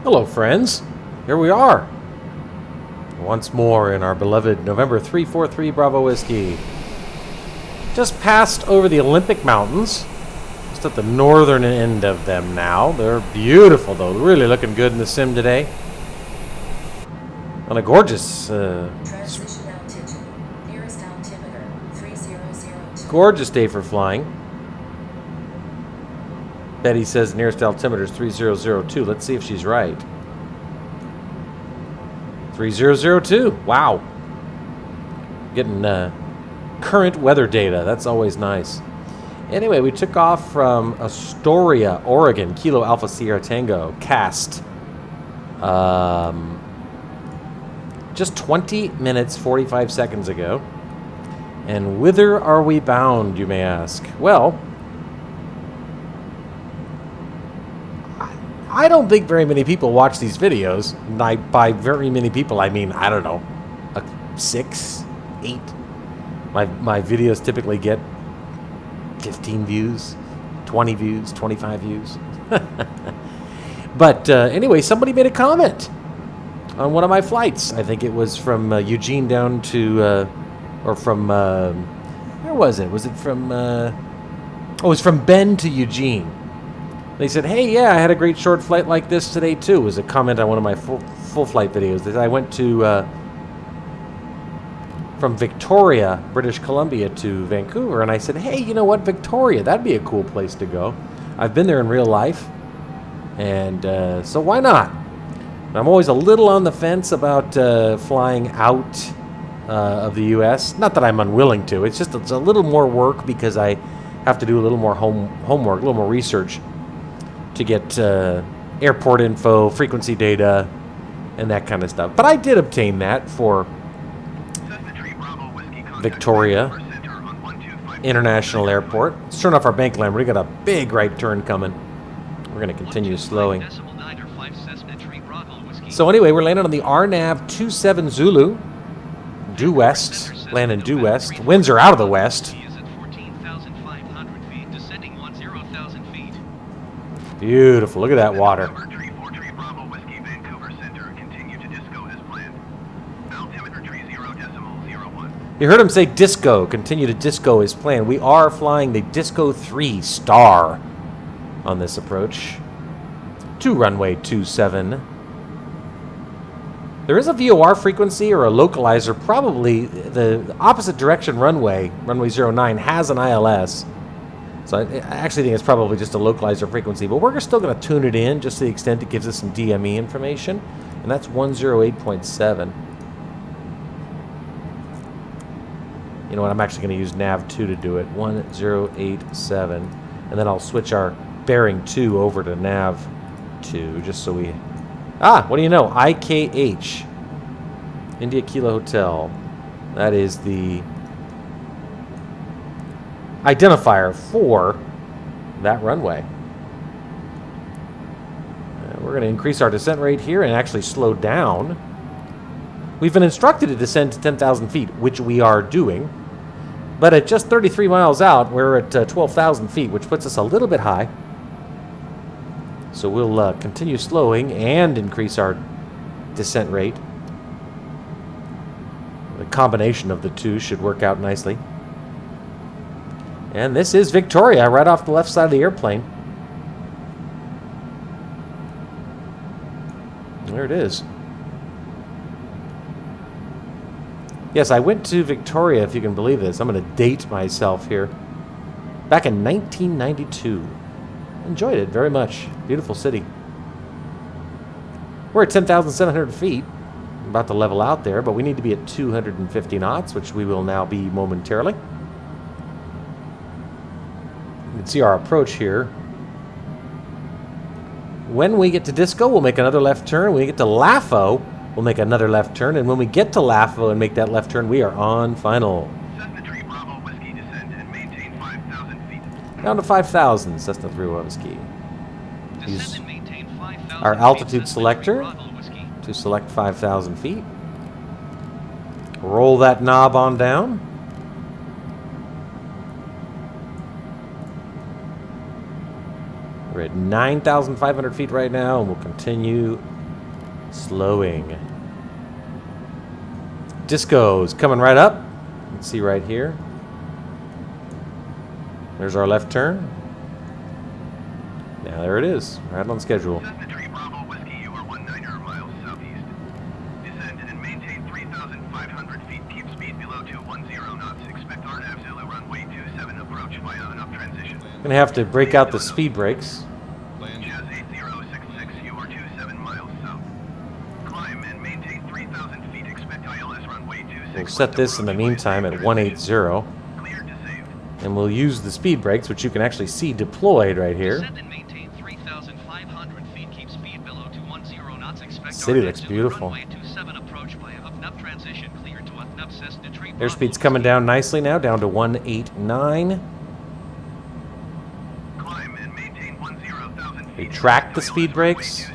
Hello, friends. Here we are. Once more in our beloved November 343 Bravo Whiskey. Just passed over the Olympic Mountains. Just at the northern end of them now. They're beautiful, though. Really looking good in the sim today. On a gorgeous, Transition altitude. Nearest altimeter 3002. gorgeous day for flying. Betty says nearest altimeter is 3002. Let's see if she's right. 3002. Wow. Getting current weather data. That's always nice. Anyway, we took off from Astoria, Oregon. Kilo Alpha Sierra Tango. KAST. Just 20 minutes, 45 seconds ago. And whither are we bound, you may ask? Well, I don't think very many people watch these videos. By very many people, I mean, I don't know, 6, 8. My videos typically get 15 views, 20 views, 25 views. But anyway, somebody made a comment on one of my flights. I think it was from Eugene down to, or from, where was it? Was it from, it was from Bend to Eugene. They said, hey, yeah, I had a great short flight like this today, too. It was a comment on one of my full flight videos. They said I went to, from Victoria, British Columbia to Vancouver, and I said, hey, you know what, Victoria, that'd be a cool place to go. I've been there in real life, and so why not? I'm always a little on the fence about flying out of the U.S. Not that I'm unwilling to. It's just it's a little more work because I have to do a little more homework, a little more research to get airport info, frequency data, and that kind of stuff. But I did obtain that for Victoria International Airport. Let's turn off our bank lamp. We got a big right turn coming. We're going to continue slowing. So anyway, we're landing on the RNAV 27 Zulu, due west, landing due west. Winds are out of the west. Beautiful. Look at that water. You heard him say disco. Continue to disco as planned. We are flying the Disco 3 Star on this approach to runway 27. There is a VOR frequency or a localizer. Probably the opposite direction runway 09, has an ILS. So I actually think it's probably just a localizer frequency, but we're still going to tune it in just to the extent it gives us some DME information, and that's 108.7. You know what, I'm actually going to use nav2 to do it, 1087, and then I'll switch our bearing 2 over to nav2, just so we... what do you know? IKH, India Kilo Hotel. That is the identifier for that runway. We're going to increase our descent rate here and actually slow down. We've been instructed to descend to 10,000 feet, which we are doing. But at just 33 miles out, we're at 12,000 feet, which puts us a little bit high. So we'll continue slowing and increase our descent rate. The combination of the two should work out nicely. And this is Victoria, right off the left side of the airplane. There it is. Yes, I went to Victoria, if you can believe this. I'm going to date myself here. Back in 1992. Enjoyed it very much. Beautiful city. We're at 10,700 feet. I'm about to level out there, but we need to be at 250 knots, which we will now be momentarily. You can see our approach here. When we get to Disco, we'll make another left turn. When we get to LAFO, we'll make another left turn. And when we get to LAFO and make that left turn, we are on final. Down to 5,000, Cessna 3 Whiskey. Use our altitude selector to select 5,000 feet. Roll that knob on down. We're at 9,500 feet right now, and we'll continue Slowing. Disco's coming right up. You can see right here. There's our left turn. Now there it is, right on schedule. Cessna Bravo Whiskey, you are 19 miles southeast. Descend and maintain 3,500 feet. Keep speed below 210 knots. Expect RNAV Zulu runway 27 approach via an up transition. Gonna have to break out the speed brakes. Jazz 8066, you are 27 miles south. Climb and maintain 3,000 feet. Expect ILS runway 26. We'll set this in the meantime at 180. Cleared to saved. And we'll use the speed brakes, which you can actually see deployed right here. Descend and maintain 3,500 feet. Keep speed below 210 knots. Expect City RNAV looks Zulu beautiful. runway 27 approach via up transition. Cleared to up Cessna Tree Bravo Airspeed's coming down nicely now, down to 189. Climb and maintain 10,000 feet. Retract the speed brakes.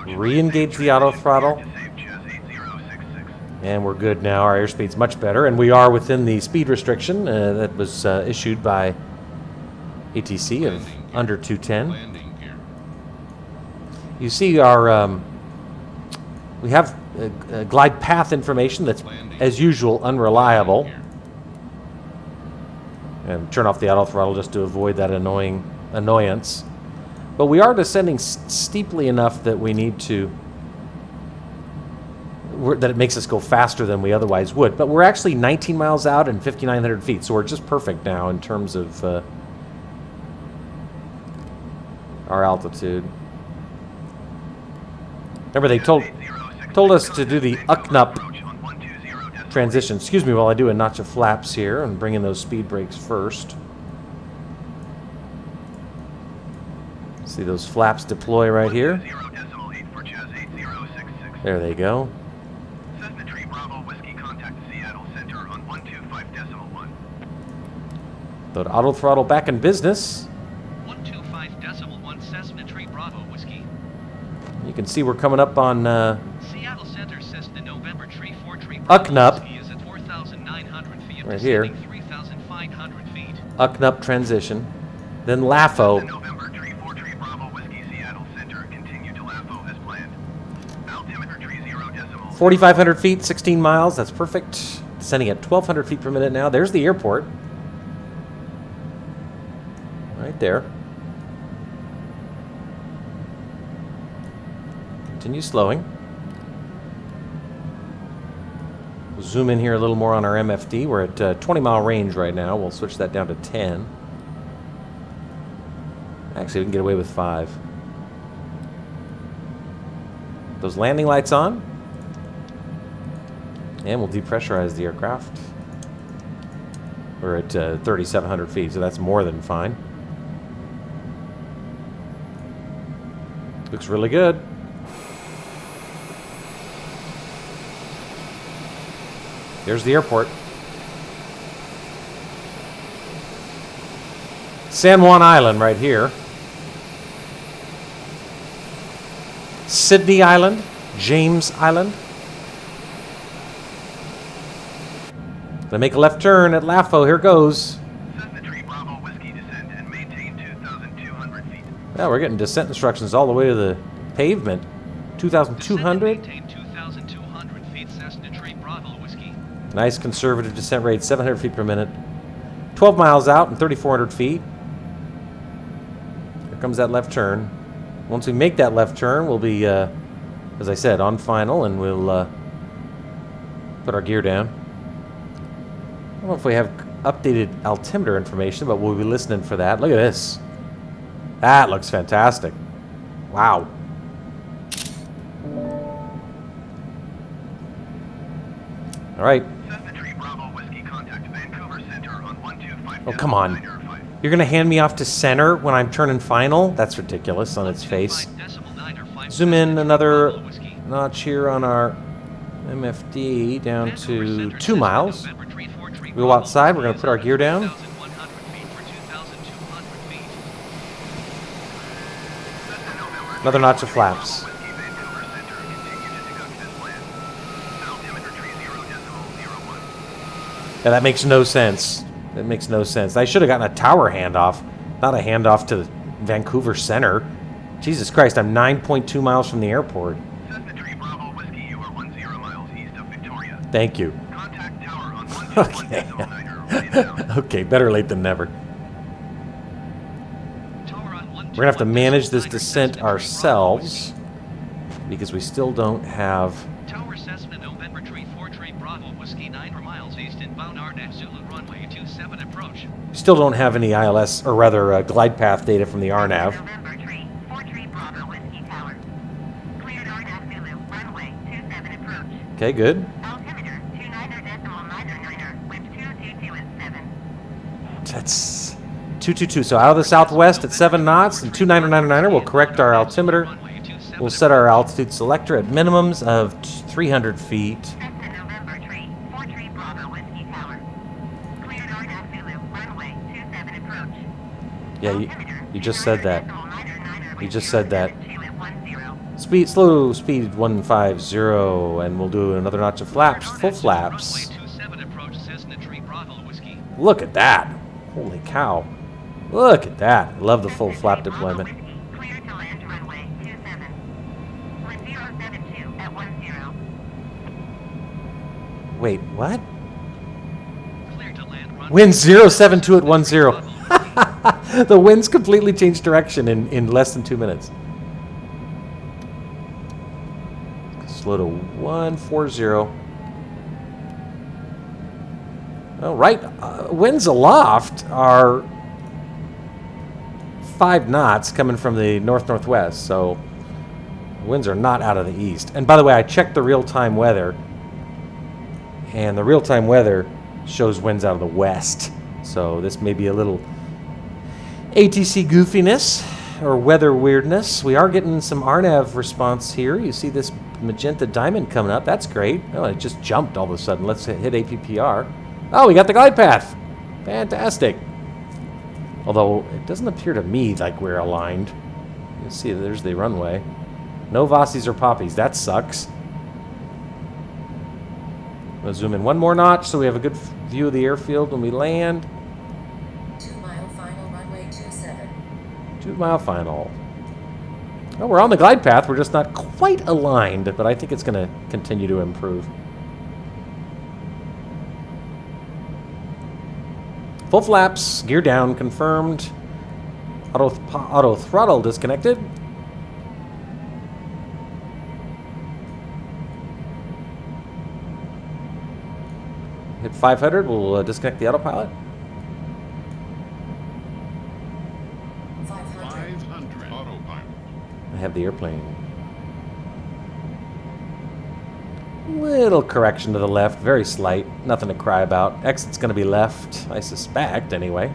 Re-engage the auto throttle. And we're good now. Our airspeed's much better, and we are within the speed restriction that was issued by ATC of under 210. You see our we have glide path information that's, as usual, unreliable. And turn off the auto throttle just to avoid that annoyance. But we are descending steeply enough that we need to that it makes us go faster than we otherwise would. But we're actually 19 miles out and 5,900 feet, so we're just perfect now in terms of our altitude. Remember, they told us to do the UCNUP transition. Excuse me while I do a notch of flaps here and bring in those speed brakes first. See those flaps deploy right here. There they go. Cessna Tree Bravo Whiskey, contact Seattle Center on 125.1. Load auto throttle back in business. 125.1 Cessna Tree Bravo Whiskey. You can see we're coming up on Seattle Center Cessna November Tree 4 Tree UCNUP. Whiskey is at 4,900 feet. Right here. 3,500 feet. UCNUP transition. Then LAFO. November Tree 4 Tree Bravo Whiskey, Seattle Center, continue to LAFO as planned. Altimeter tree 0.0. 4,500 feet, 16 miles. That's perfect. Descending at 1,200 feet per minute now. There's the airport. Right there. Continue slowing. We'll zoom in here a little more on our MFD. We're at 20-mile range right now. We'll switch that down to 10. Actually, we can get away with 5. Those landing lights on. And we'll depressurize the aircraft. We're at 3,700 feet, so that's more than fine. Looks really good. There's the airport. San Juan Island right here. Sydney Island. James Island. Gonna make a left turn at LAFO. Here goes. Cessna Tree Bravo Whiskey, descend and maintain 2,200 feet. Yeah, we're getting descent instructions all the way to the pavement. 2,200. Maintain 2,200 feet. Cessna Tree Bravo Whiskey. Nice conservative descent rate, 700 feet per minute. 12 miles out and 3,400 feet. Here comes that left turn. Once we make that left turn, we'll be, as I said, on final, and we'll put our gear down. I don't know if we have updated altimeter information, but we'll be listening for that. Look at this. That looks fantastic. Wow. All right. Cessna Tree Bravo Whiskey, contact Vancouver Center on 125. Oh, come on. You're going to hand me off to center when I'm turning final? That's ridiculous on its face. Zoom in another notch here on our MFD down to 2 miles. We go outside. We're going to put our gear down. Another notch of flaps. Yeah, that makes no sense. That makes no sense. I should have gotten a tower handoff, not a handoff to Vancouver Center. Jesus Christ, I'm 9.2 miles from the airport. Cessna Tree Thank you. Contact tower on Okay. 121.9er. Okay, better late than never. Tower on We're gonna have to manage this 121.9er, descent Cessna 3 Bravo ourselves Whiskey. because we still don't have. Tower Cessna November 3 Bravo Whiskey 9 miles east inbound RNAV Zulu runway 27 approach. Still don't have any ILS, or rather glide path data from the RNAV. November 3 Bravo Whiskey Tower. Cleared RNAV Zulu, runway 27 approach. Okay, good. Altimeter 29.9er, whip 222 at 7. That's 222. So out of the southwest at 7 knots and 2999er. We'll correct our altimeter. We'll set our altitude selector at minimums of 300 feet. Cessna November 3 Bravo Whiskey Tower. Cleared RNAV Zulu, runway 27 approach. Yeah, you just said that. You just said that. Speed, slow speed 150, and we'll do another notch of flaps, full flaps. Runway 27 approach Cessna 3 Bravo Whiskey. Look at that. Holy cow. Look at that. Love the full flap deployment. Clear to land runway 27. Wind 072 at 10. Wait, what? Clear to land runway Wind 072 at 10. The wind's completely changed direction in less than 2 minutes. Slow to 140. Oh, right. Winds aloft are 5 knots coming from the north-northwest, so winds are not out of the east. And by the way, I checked the real-time weather, and the real-time weather shows winds out of the west. So this may be a little ATC goofiness or weather weirdness. We are getting some RNAV response here. You see this magenta diamond coming up. That's great. Oh, it just jumped all of a sudden. Let's hit APPR. Oh, we got the glide path. Fantastic. Although it doesn't appear to me like we're aligned. You see, there's the runway. No Vossies or Poppies. That sucks. We'll zoom in one more notch so we have a good view of the airfield when we land. 2 mile final runway 27. 2 mile final. Oh, we're on the glide path. We're just not quite aligned, but I think it's going to continue to improve. Full flaps, gear down, confirmed. Auto throttle disconnected. Hit 500, we'll disconnect the autopilot. 500. 500 autopilot. I have the airplane. Little correction to the left, very slight, nothing to cry about. Exit's going to be left, I suspect, anyway.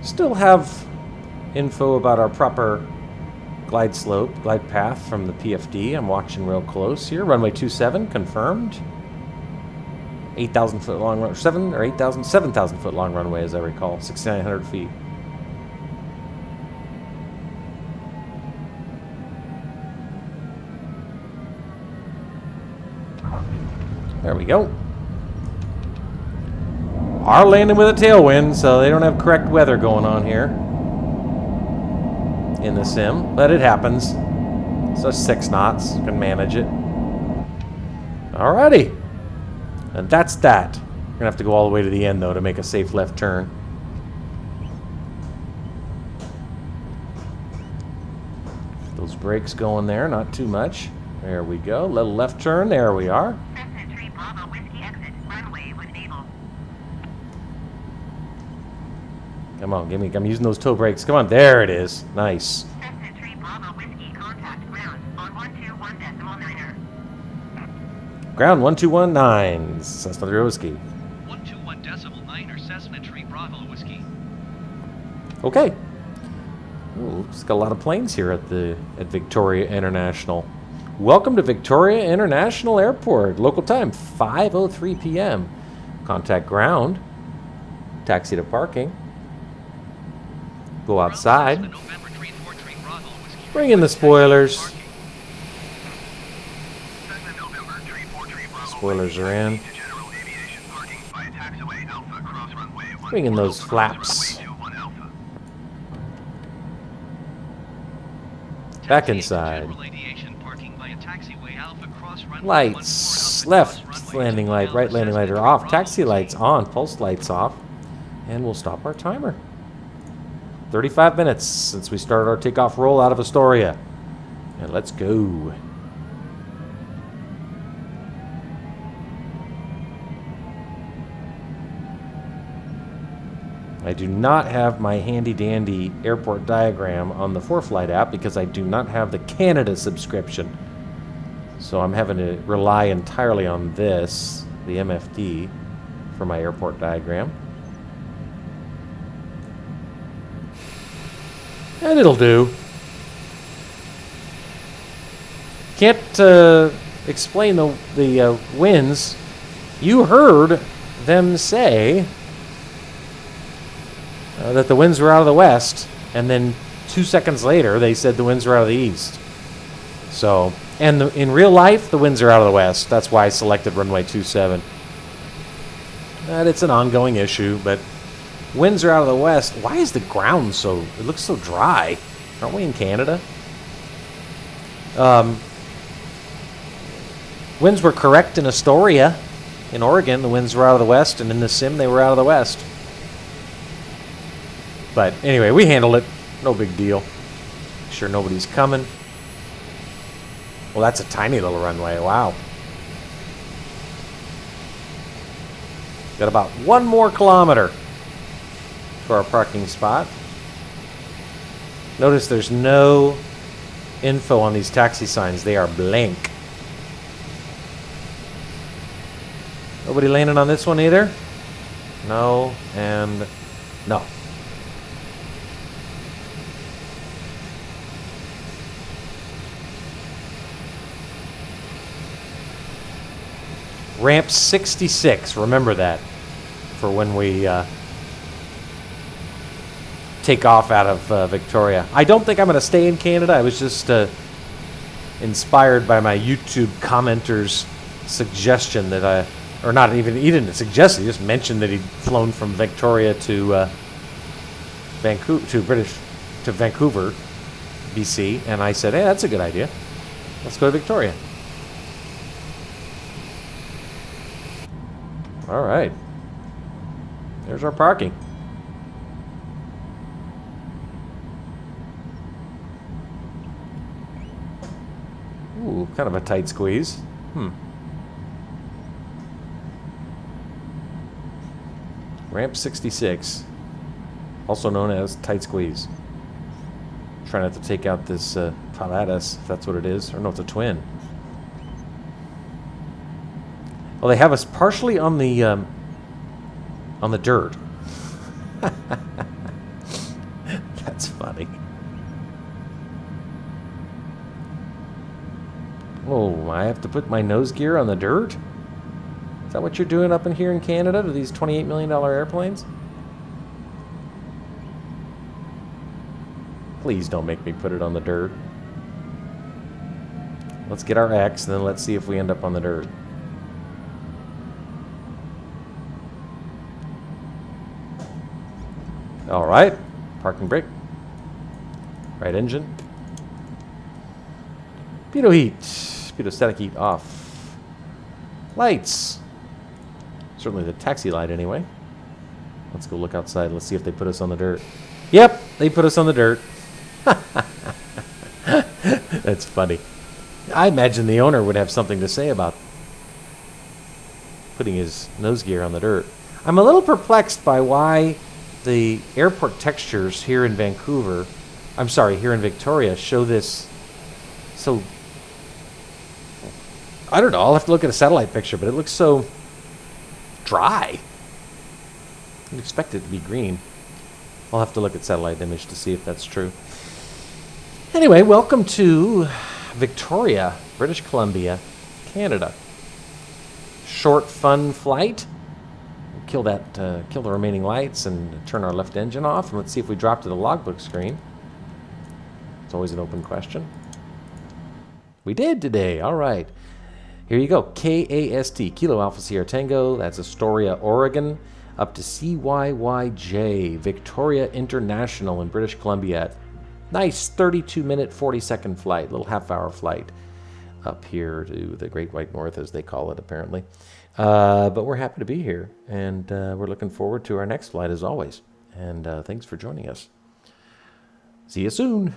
Still have info about our proper glide slope, glide path from the PFD. I'm watching real close here. Runway 27 confirmed. 8,000 foot long run, 7,000 foot long runway, as I recall, 6,900 feet. There we go. Are landing with a tailwind, so they don't have correct weather going on here in the sim, but it happens. So 6 knots, can manage it. Alrighty. And that's that. We're gonna have to go all the way to the end though to make a safe left turn. Those brakes going there, not too much. There we go. Little left turn. There we are. Cessna 3 Bravo Whiskey exit, runway with able. Come on, give me. I'm using those toe brakes. Come on, there it is. Nice. Cessna 3 Bravo Whiskey contact ground on 121.9er. Ground 1219. Cessna 3 Whiskey. 121.9er Cessna 3 Bravo Whiskey. Okay. Ooh, it's got a lot of planes here at Victoria International. Welcome to Victoria International Airport. Local time 5:03 p.m. Contact ground. Taxi to parking. Go outside. Cessna November 343 Bravo Whiskey. Bring in the spoilers. Cessna November 343 Bravo. Spoilers are in. To general aviation parking via taxiway Alpha cross runway 1. Bring in those flaps. 21 Alpha. Back taxi inside. into general aviation parking via taxiway Alpha cross runway Lights. 14 Left cross runway landing 2 light, mile, right landing light are assessment off. Bravo Taxi lights whiskey. on, pulse lights off. And we'll stop our timer. 35 minutes since we started our takeoff roll out of Astoria. And let's go. I do not have my handy-dandy airport diagram on the ForeFlight app because I do not have the Canada subscription. So I'm having to rely entirely on this, the MFD, for my airport diagram. And it'll do. Can't explain the winds. You heard them say that the winds were out of the west, and then 2 seconds later they said the winds were out of the east. So, and in real life, the winds are out of the west. That's why I selected runway 27. And it's an ongoing issue, but winds are out of the west. Why is the ground so, it looks so dry? Aren't we in Canada? Winds were correct in Astoria. In Oregon, the winds were out of the west, and in the sim, they were out of the west. But anyway, we handled it. No big deal. Sure nobody's coming. Well, that's a tiny little runway. Wow. Got about 1 more kilometer to our parking spot. Notice there's no info on these taxi signs. They are blank. Nobody landing on this one either? No, and no. Ramp 66, remember that, for when we take off out of Victoria. I don't think I'm going to stay in Canada. I was just inspired by my YouTube commenter's suggestion that or not even, he didn't suggest it, he just mentioned that he'd flown from Victoria to Vancouver, BC, and I said, hey, that's a good idea. Let's go to Victoria. All right. There's our parking. Ooh, kind of a tight squeeze. Ramp 66, also known as tight squeeze. Try not to take out this Paladas, if that's what it is. Or no, it's a twin. Well, they have us partially on the dirt. That's funny. Oh, I have to put my nose gear on the dirt? Is that what you're doing up in here in Canada to these $28 million airplanes? Please don't make me put it on the dirt. Let's get our X, and then let's see if we end up on the dirt. All right, parking brake. Right engine. Pitot heat. Pitot static heat off. Lights. Certainly the taxi light anyway. Let's go look outside. Let's see if they put us on the dirt. Yep, they put us on the dirt. That's funny. I imagine the owner would have something to say about putting his nose gear on the dirt. I'm a little perplexed by why the airport textures here in Vancouver, I'm sorry, here in Victoria, show this so, I don't know, I'll have to look at a satellite picture, but it looks so dry. I'd expect it to be green. I'll have to look at satellite image to see if that's true. Anyway, welcome to Victoria, British Columbia, Canada. Short, fun flight. Kill the remaining lights and turn our left engine off. And let's see if we drop to the logbook screen. It's always an open question. We did today. All right. Here you go. KAST, Kilo Alpha Sierra Tango. That's Astoria, Oregon. Up to CYYJ, Victoria International in British Columbia at Nice 32-minute, 40-second flight, little half-hour flight up here to the Great White North, as they call it, apparently. But we're happy to be here, and we're looking forward to our next flight, as always. And thanks for joining us. See you soon.